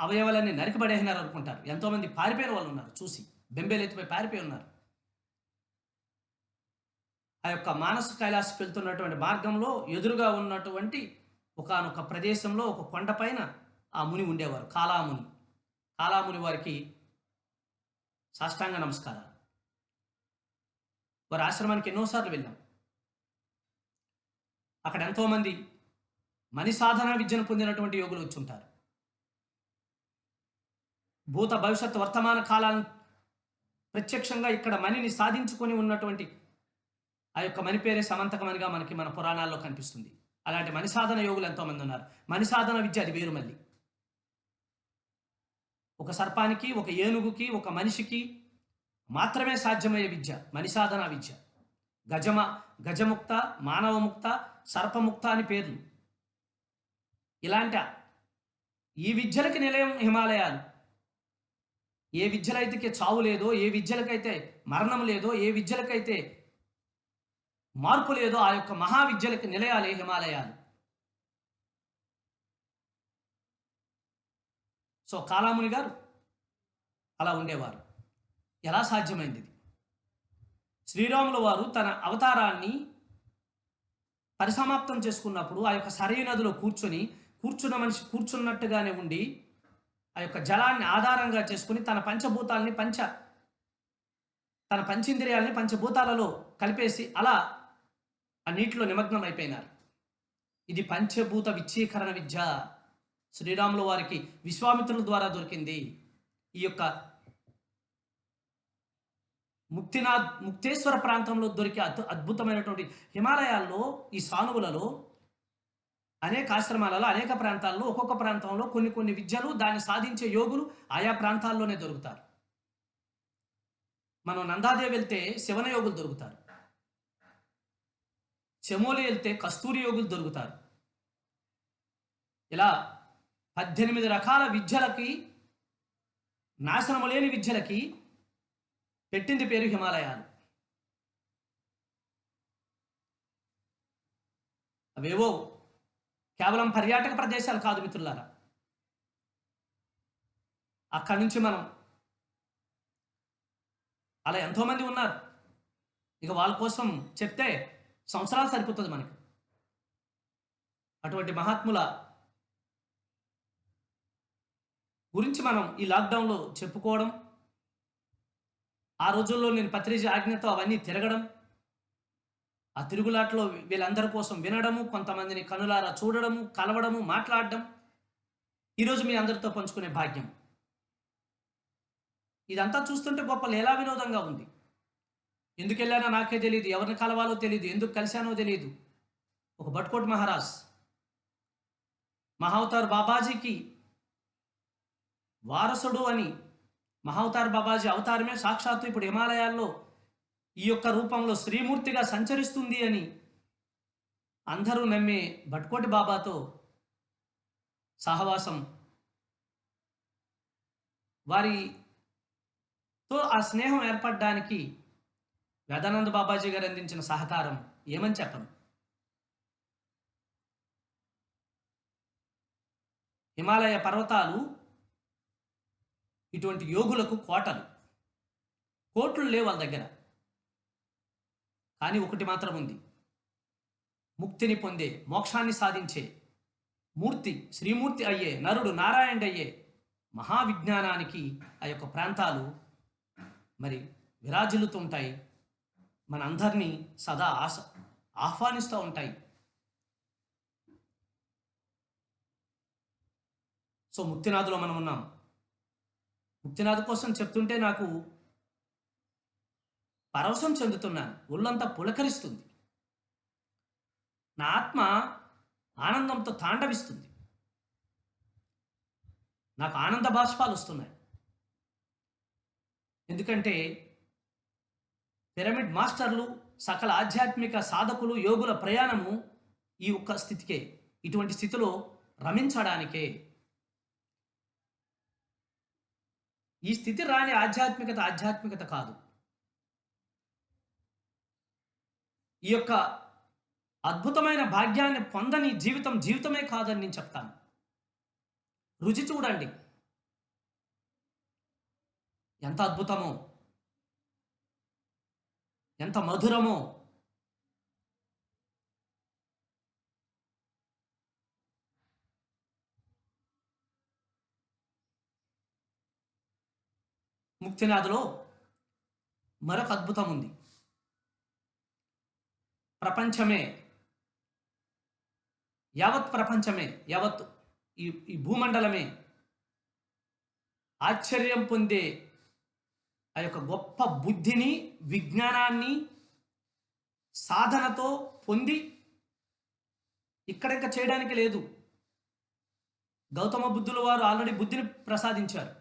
అవయవాలన్నీ నరికి పడేసినారు అనుకుంటారు. ఎంతోమంది పారిపోయిన వాళ్ళు ఉన్నారు. చూసి బెంబేలెత్తిపోయి పారిపోయి ఉన్నారు. ఆ యొక్క మానస కైలాసకి వెళ్తున్నటువంటి మార్గంలో ఎదురుగా ఉన్నటువంటి ఒకానొక ప్రదేశంలో ఒక కొండపైన ఆ ముని ఉండేవారు, కాలాముని. కాలాముని వారికి సాష్టాంగ నమస్కారాలు. వారి ఆశ్రమానికి ఎన్నోసార్లు వెళ్ళాం. అక్కడ ఎంతోమంది మణి సాధన విద్యను పొందినటువంటి యోగులు వచ్చి ఉంటారు. భూత భవిష్యత్ వర్తమాన కాలాలను ప్రత్యక్షంగా ఇక్కడ మణిని సాధించుకొని ఉన్నటువంటి ఆ యొక్క మణి పేరే సమంతకమనిగా మన పురాణాల్లో కనిపిస్తుంది. అలాంటి మణి సాధన యోగులు ఎంతోమంది ఉన్నారు. మణి సాధన విద్య అది వేరు. మళ్ళీ ఒక సర్పానికి, ఒక ఏనుగుకి, ఒక మనిషికి మాత్రమే సాధ్యమయ్యే విద్య మణి సాధన విద్య. గజముక్త, మానవముక్త, సర్పముక్త అని పేర్లు. ఇలాంటి ఈ విద్యలకి నిలయం హిమాలయాలు. ఏ విద్యలైతే చావు లేదో, ఏ విద్యలకైతే మరణం లేదో, ఏ విద్యలకైతే మార్పు లేదో ఆ యొక్క మహావిద్యలకు నిలయాలే హిమాలయాలు. సో కాలాముని గారు అలా ఉండేవారు. ఎలా సాధ్యమైంది ఇది? శ్రీరాముల వారు తన అవతారాన్ని పరిసమాప్తం చేసుకున్నప్పుడు ఆ యొక్క సరయూ నదిలో కూర్చున్న మనిషి కూర్చున్నట్టుగానే ఉండి ఆ యొక్క జలాన్ని ఆధారంగా చేసుకుని తన పంచేంద్రియాలని పంచభూతాలలో కలిపేసి అలా ఆ నీటిలో నిమగ్నం అయిపోయినారు. ఇది పంచభూత విచ్చీకరణ విద్య శ్రీరాముల వారికి విశ్వామిత్రుల ద్వారా దొరికింది. ఈ యొక్క ముక్తేశ్వర ప్రాంతంలో దొరికే అద్భుతమైనటువంటి హిమాలయాల్లో, ఈ సానువులలో అనేక ఆశ్రమాలలో, అనేక ప్రాంతాల్లో, ఒక్కొక్క ప్రాంతంలో కొన్ని విద్యలు దాన్ని సాధించే యోగులు ఆయా ప్రాంతాల్లోనే దొరుకుతారు. మనం నందాదేవి వెళ్తే శివన యోగులు దొరుకుతారు. చెమోలి వెళ్తే కస్తూరి యోగులు దొరుకుతారు. ఇలా 18 రకాల విద్యలకి, నాశనము లేని విద్యలకి పెట్టింది పేరు హిమాలయాలు. అవేవో కేవలం పర్యాటక ప్రదేశాలు కాదు మిత్రులారా. అక్కడి నుంచి మనం అలా ఎంతోమంది ఉన్నారు. ఇక వాళ్ళ కోసం చెప్తే సంవత్సరాలు సరిపోతుంది మనకి. అటువంటి మహాత్ముల గురించి మనం ఈ లాక్డౌన్లో చెప్పుకోవడం, ఆ రోజుల్లో నేను పత్రిజీ ఆజ్ఞతో అవన్నీ తిరగడం, ఆ తిరుగులాట్లో వీళ్ళందరి కోసం వినడము, కొంతమందిని కనులారా చూడడము, కలవడము, మాట్లాడడం, ఈరోజు మీ అందరితో పంచుకునే భాగ్యం. ఇదంతా చూస్తుంటే గొప్ప లీలా వినోదంగా ఉంది. ఎందుకు వెళ్ళానో నాకే తెలియదు, ఎవరిని కలవాలో తెలియదు, ఎందుకు కలిశానో తెలియదు. ఒక భట్కోట్ మహారాజ్ మహావతార్ బాబాజీకి వారసుడు అని, మహావతార్ బాబాజీ అవతారమే సాక్షాత్తు ఇప్పుడు హిమాలయాల్లో ఈ యొక్క రూపంలో శ్రీమూర్తిగా సంచరిస్తుంది అని అందరూ నమ్మే భట్కోటి బాబాతో సహవాసం, వారితో ఆ స్నేహం ఏర్పడడానికి వేదానంద బాబాజీ గారు అందించిన సహకారం ఏమని చెప్పను. హిమాలయ పర్వతాలు ఇటువంటి యోగులకు కోట్లు లేవు వాళ్ళ దగ్గర. కానీ ఒకటి మాత్రం ఉంది, ముక్తిని పొందే, మోక్షాన్ని సాధించే మూర్తి, శ్రీమూర్తి అయ్యే, నరుడు నారాయణుడు అయ్యే మహావిజ్ఞానానికి ఆ యొక్క ప్రాంతాలు మరి విరాజిల్లుతూ ఉంటాయి. మనందరినీ సదా ఆహ్వానిస్తూ ఉంటాయి. సో ముక్తినాథులో మనం ఉన్నాం. ముక్తినాథ్ కోసం చెప్తుంటే నాకు పరవశం చెందుతున్నాను, ఒళ్ళంతా పులకరిస్తుంది, నా ఆత్మ ఆనందంతో తాండవిస్తుంది, నాకు ఆనంద బాష్పాలు వస్తున్నాయి. ఎందుకంటే పిరమిడ్ మాస్టర్లు, సకల ఆధ్యాత్మిక సాధకులు, యోగుల ప్రయాణము ఈ ఒక్క స్థితికే, ఇటువంటి స్థితిలో రమించడానికే. ఈ స్థితి రాని ఆధ్యాత్మికత కాదు. ఈ యొక్క అద్భుతమైన భాగ్యాన్ని పొందని జీవితమే కాదని నేను చెప్తాను. రుచి చూడండి, ఎంత అద్భుతమో, ఎంత మధురమో. ముక్తినాథ్లో మరొక అద్భుతం ఉంది. యావత్ ప్రపంచమే, ఈ భూమండలమే ఆశ్చర్యం పొందే ఆ యొక్క గొప్ప బుద్ధిని, విజ్ఞానాన్ని సాధనతో పొంది ఇక్కడ చేయడానికి లేదు. గౌతమ బుద్ధుల వారు ఆల్రెడీ బుద్ధిని ప్రసాదించారు.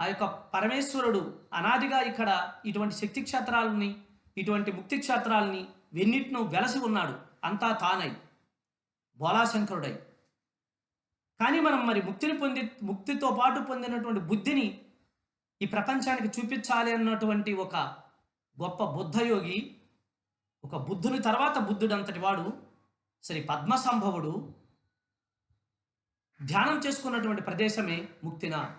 ఆ యొక్క పరమేశ్వరుడు అనాదిగా ఇక్కడ ఇటువంటి శక్తి క్షేత్రాలని, ఇటువంటి ముక్తి క్షేత్రాలని వెన్నిటిను వెలసి ఉన్నాడు, అంతా తానై, బోలాశంకరుడై. కానీ మనం మరి ముక్తితో పాటు పొందినటువంటి బుద్ధిని ఈ ప్రపంచానికి చూపించాలి అన్నటువంటి ఒక గొప్ప బుద్ధయోగి, ఒక బుద్ధుని తర్వాత బుద్ధుడు అంతటి వాడు శ్రీ పద్మసంభవుడు ధ్యానం చేసుకున్నటువంటి ప్రదేశమే ముక్తినాథ్.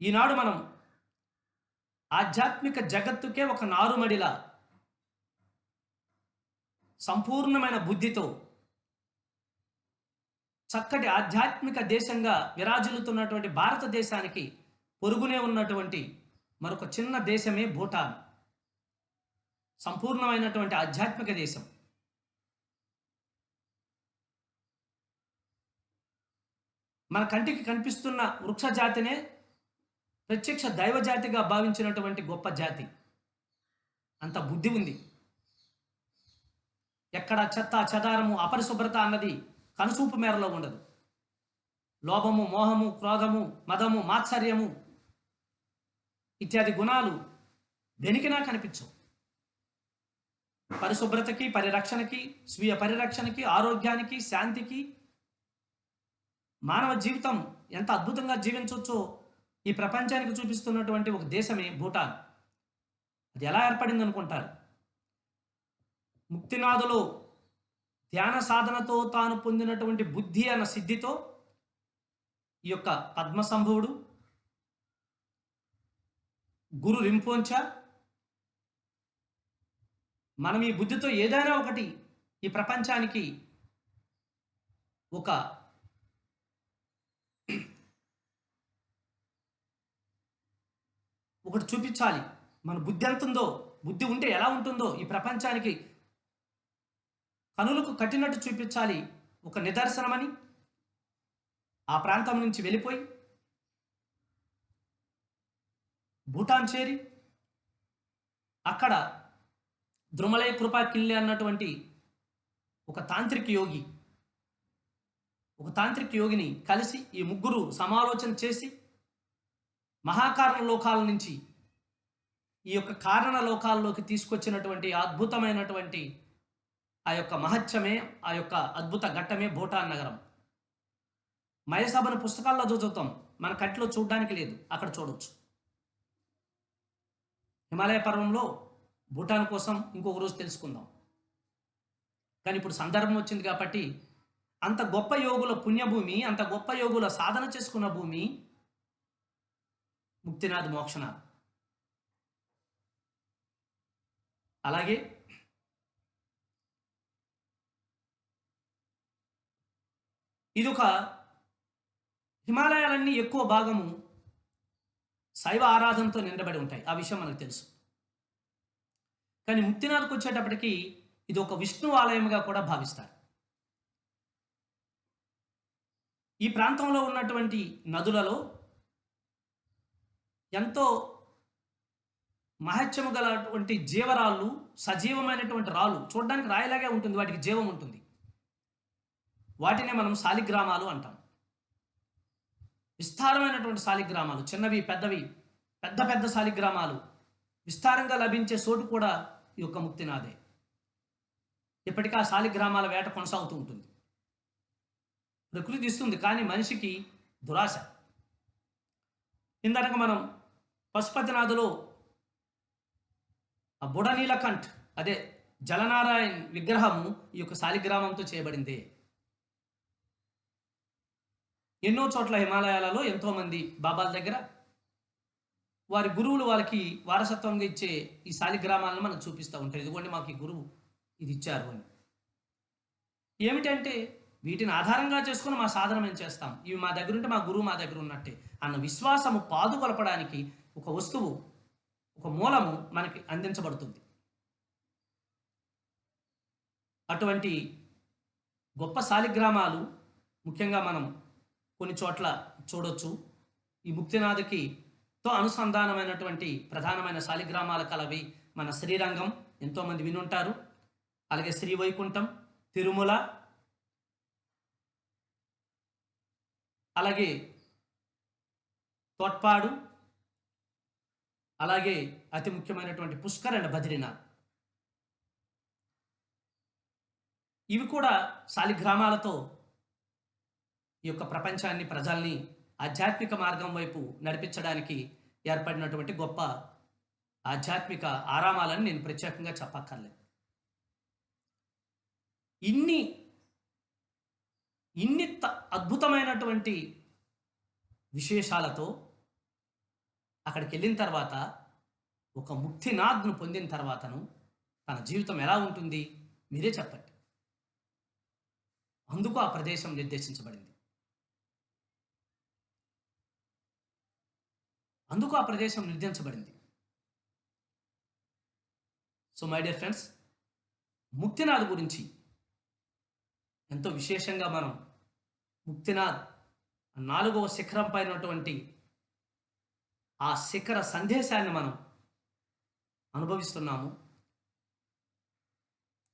ఈనాడు మనం ఆధ్యాత్మిక జగత్తుకే ఒక నారుమడిలా సంపూర్ణమైన బుద్ధితో చక్కటి ఆధ్యాత్మిక దేశంగా విరాజిల్లుతున్నటువంటి భారతదేశానికి పొరుగునే ఉన్నటువంటి మరొక చిన్న దేశమే భూటాన్. సంపూర్ణమైనటువంటి ఆధ్యాత్మిక దేశం. మన కంటికి కనిపిస్తున్న వృక్ష జాతినే ప్రత్యక్ష దైవ జాతిగా భావించినటువంటి గొప్ప జాతి. అంత బుద్ధి ఉంది. ఎక్కడ చెత్త చెదారము అపరిశుభ్రత అన్నది కనుసూపు మేరలో ఉండదు. లోభము, మోహము, క్రోధము, మదము, మాత్సర్యము ఇత్యాది గుణాలు వెనికినా కనిపించవు. పరిశుభ్రతకి, పరిరక్షణకి, స్వీయ పరిరక్షణకి, ఆరోగ్యానికి, శాంతికి, మానవ జీవితం ఎంత అద్భుతంగా జీవించవచ్చో ఈ ప్రపంచానికి చూపిస్తున్నటువంటి ఒక దేశమే భూటాన్. అది ఎలా ఏర్పడింది అనుకుంటారు? ముక్తినాథులో ధ్యాన సాధనతో తాను పొందినటువంటి బుద్ధి అన్న సిద్ధితో ఈ యొక్క పద్మసంభవుడు గురు రింపోంచా మనం ఈ బుద్ధితో ఏదైనా ఒకటి ఈ ప్రపంచానికి ఒకటి చూపించాలి. మన బుద్ధి ఎంత ఉందో, బుద్ధి ఉంటే ఎలా ఉంటుందో ఈ ప్రపంచానికి కనులకు కట్టినట్టు చూపించాలి ఒక నిదర్శనమని ఆ ప్రాంతం నుంచి వెళ్ళిపోయి భూటాన్ చేరి అక్కడ ద్రుమలై కృపా కిల్లే అన్నటువంటి ఒక తాంత్రిక యోగిని కలిసి ఈ ముగ్గురు సమాలోచన చేసి మహాకారణ లోకాల నుంచి ఈ యొక్క కారణ లోకాల్లోకి తీసుకొచ్చినటువంటి అద్భుతమైనటువంటి ఆ యొక్క మహత్యమే, ఆ యొక్క అద్భుత ఘట్టమే భూటాన్ నగరం. మయసభను పుస్తకాల్లో చదువుతాం, మన కంటిలో చూడడానికి లేదు, అక్కడ చూడవచ్చు. హిమాలయ పర్వంలో భూటాన్ కోసం ఇంకొక రోజు తెలుసుకుందాం. కానీ ఇప్పుడు సందర్భం వచ్చింది కాబట్టి అంత గొప్ప యోగుల పుణ్యభూమి, అంత గొప్ప యోగుల సాధన చేసుకున్న భూమి ముక్తినాథ్ మోక్షనాథ్. అలాగే ఇదొక హిమాలయాలన్నీ ఎక్కువ భాగము శైవ ఆరాధనతో నిండబడి ఉంటాయి. ఆ విషయం మనకు తెలుసు. కానీ ముక్తినాథ్కి వచ్చేటప్పటికి ఇది ఒక విష్ణు ఆలయంగా కూడా భావిస్తారు. ఈ ప్రాంతంలో ఉన్నటువంటి నదులలో ఎంతో మహత్యము గలటువంటి జీవరాళ్ళు, సజీవమైనటువంటి రాళ్ళు, చూడడానికి రాయిలాగే ఉంటుంది, వాటికి జీవం ఉంటుంది. వాటినే మనం శాలిగ్రామాలు అంటాం. విస్తారమైనటువంటి శాలిగ్రామాలు, చిన్నవి పెద్దవి, పెద్ద పెద్ద శాలిగ్రామాలు విస్తారంగా లభించే చోటు కూడా ఈ యొక్క ముక్తినాథే. ఇప్పటికీ ఆ శాలిగ్రామాల వేట కొనసాగుతూ ఉంటుంది. ప్రకృతి ఇస్తుంది, కానీ మనిషికి దురాశ. ఇందాక మనం పశుపతినాథులో ఆ బుడనీలకంఠ్, అదే జలనారాయణ్ విగ్రహము ఈ యొక్క శాలిగ్రామంతో చేయబడింది. ఎన్నో చోట్ల హిమాలయాలలో ఎంతోమంది బాబాల దగ్గర వారి గురువులు వాళ్ళకి వారసత్వంగా ఇచ్చే ఈ శాలిగ్రామాలను మనకు చూపిస్తూ ఉంటారు. ఇదిగోండి మాకు ఈ గురువు ఇది ఇచ్చారు అని. ఏమిటంటే వీటిని ఆధారంగా చేసుకుని మా సాధన మేము చేస్తాం, ఇవి మా దగ్గర ఉంటే మా గురువు మా దగ్గర ఉన్నట్టే అన్న విశ్వాసము పాదుకొలపడానికి ఒక వస్తువు, ఒక మూలము మనకి అందించబడుతుంది. అటువంటి గొప్ప శాలిగ్రామాలు ముఖ్యంగా మనం కొన్ని చోట్ల చూడొచ్చు. ఈ ముక్తినాథ్కి తో అనుసంధానమైనటువంటి ప్రధానమైన శాలిగ్రామాల కలవి మన శ్రీరంగం, ఎంతోమంది వినుంటారు. అలాగే శ్రీవైకుంఠం, తిరుమల, అలాగే తోట్పాడు, అలాగే అతి ముఖ్యమైనటువంటి పుష్కర్ అండ్ బద్రీనాథ్. ఇవి కూడా శాలిగ్రామాలతో ఈ యొక్క ప్రపంచాన్ని, ప్రజల్ని ఆధ్యాత్మిక మార్గం వైపు నడిపించడానికి ఏర్పడినటువంటి గొప్ప ఆధ్యాత్మిక ఆరామాలని నేను ప్రత్యేకంగా చెప్పక్కర్లేదు. ఇన్ని అద్భుతమైనటువంటి విశేషాలతో అక్కడికి వెళ్ళిన తర్వాత ఒక ముక్తినాథ్‌ను పొందిన తర్వాతను తన జీవితం ఎలా ఉంటుంది? మీరే చెప్పండి. అందుకు ఆ ప్రదేశం నిర్దేశించబడింది. అందుకు ఆ ప్రదేశం నిర్దేశించబడింది. So, my dear friends, Muktinath గురించి ఎంతో విశేషంగా మనం ముక్తినాథ్ 4వ శిఖరం పైనటువంటి ఆ శిఖర సందేశాన్ని మనం అనుభవిస్తున్నాము.